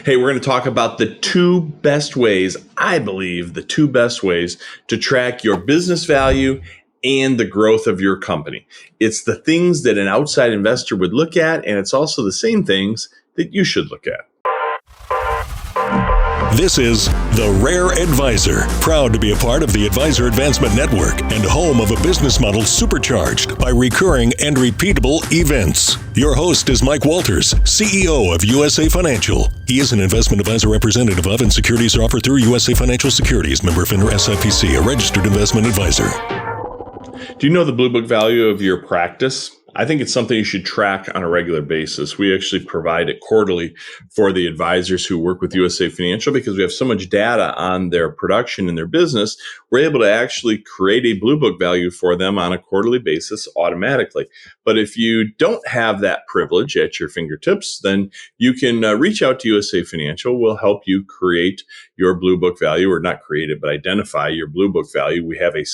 Hey, we're going to talk about the two best ways, I believe, the two best ways to track your business value and the growth of your company. It's the things that an outside investor would look at, and it's also the same things that you should look at. This is The Rare Advisor, proud to be a part of the Advisor Advancement Network and home of a business model supercharged by recurring and repeatable events. Your host is Mike Walters, CEO of USA Financial. He is an investment advisor representative of and securities are offered through USA Financial Securities, member FINRA SIPC, a registered investment advisor. Do you know the Blue Book value of your practice? I think it's something you should track on a regular basis. We actually provide it quarterly for the advisors who work with USA Financial because we have so much data on their production and their business. We're able to actually create a Blue Book value for them on a quarterly basis automatically. But if you don't have that privilege at your fingertips, then you can reach out to USA Financial. We'll help you create your Blue Book value, or not create it, but identify your Blue Book value. We have a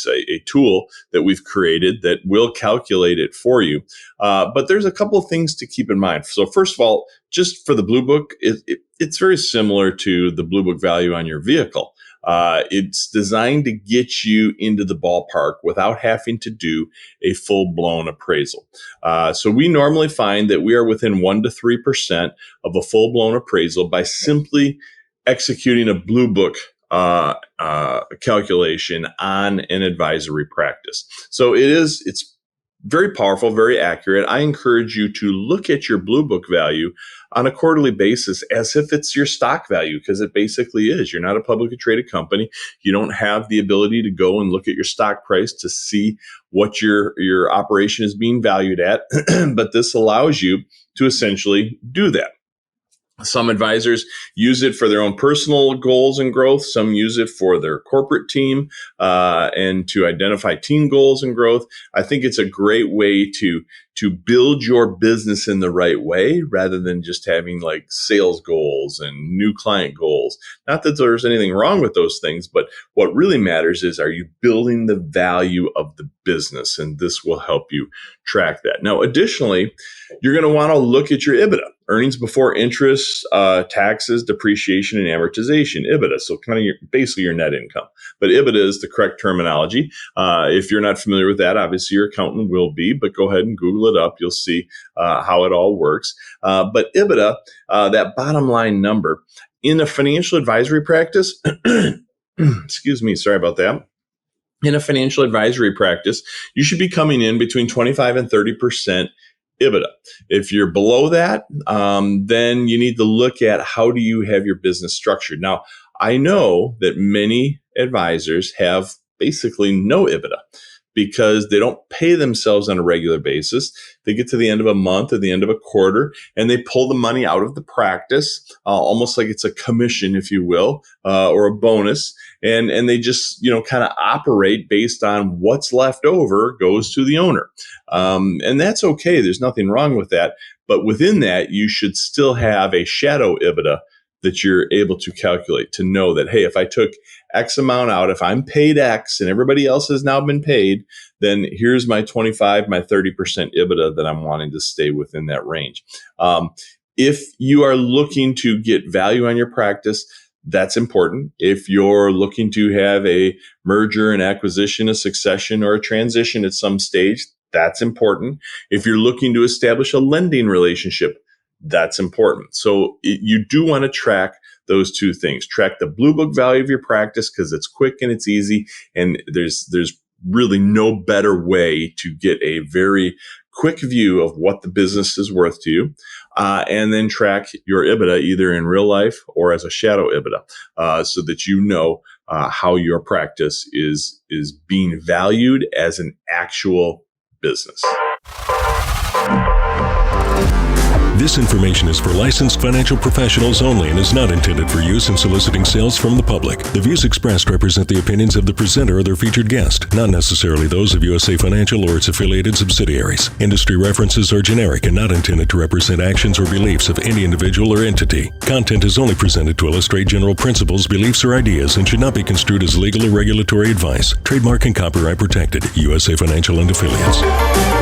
tool that we've created that will calculate it for you. But there's a couple of things to keep in mind. So first of all, just for the Blue Book, it's very similar to the Blue Book value on your vehicle. It's designed to get you into the ballpark without having to do a full-blown appraisal. So we normally find that we are within 1 to 3% of a full-blown appraisal by simply executing a Blue Book calculation on an advisory practice. So it's very powerful, very accurate. I encourage you to look at your Blue Book value on a quarterly basis as if it's your stock value, because it basically is. You're not a publicly traded company. You don't have the ability to go and look at your stock price to see what your operation is being valued at. But this allows you to essentially do that. Some advisors use it for their own personal goals and growth. Some use it for their corporate team and to identify team goals and growth. I think it's a great way to build your business in the right way rather than just having like sales goals and new client goals. Not that there's anything wrong with those things, but what really matters is, are you building the value of the business? And this will help you track that. Now, additionally, you're going to want to look at your EBITDA, earnings before interest, taxes, depreciation, and amortization, EBITDA. So kind of basically your net income. But EBITDA is the correct terminology. If you're not familiar with that, obviously your accountant will be, but go ahead and Google it up. You'll see how it all works. But EBITDA, that bottom line number in a financial advisory practice, excuse me, sorry about that. In a financial advisory practice, you should be coming in between 25 and 30% EBITDA. If you're below that, then you need to look at how do you have your business structured. Now, I know that many advisors have basically no EBITDA because they don't pay themselves on a regular basis. They get to the end of a month or the end of a quarter, and they pull the money out of the practice, almost like it's a commission, if you will, or a bonus. And they just, kind of operate based on what's left over goes to the owner. And that's okay. There's nothing wrong with that. But within that, you should still have a shadow EBITDA that you're able to calculate to know that, hey, if I took X amount out, if I'm paid X and everybody else has now been paid, then here's my 25, my 30% EBITDA that I'm wanting to stay within that range. If you are looking to get value on your practice, that's important. If you're looking to have a merger and acquisition, a succession, or a transition at some stage, that's important. If you're looking to establish a lending relationship, that's important. So you do want to track those two things. Track the Blue Book value of your practice because it's quick and it's easy, and there's really no better way to get a very quick view of what the business is worth to you, and then track your EBITDA either in real life or as a shadow EBITDA, so that you know how your practice is being valued as an actual business. This information is for licensed financial professionals only and is not intended for use in soliciting sales from the public. The views expressed represent the opinions of the presenter or their featured guest, not necessarily those of USA Financial or its affiliated subsidiaries. Industry references are generic and not intended to represent actions or beliefs of any individual or entity. Content is only presented to illustrate general principles, beliefs, or ideas and should not be construed as legal or regulatory advice. Trademark and copyright protected. USA Financial and Affiliates.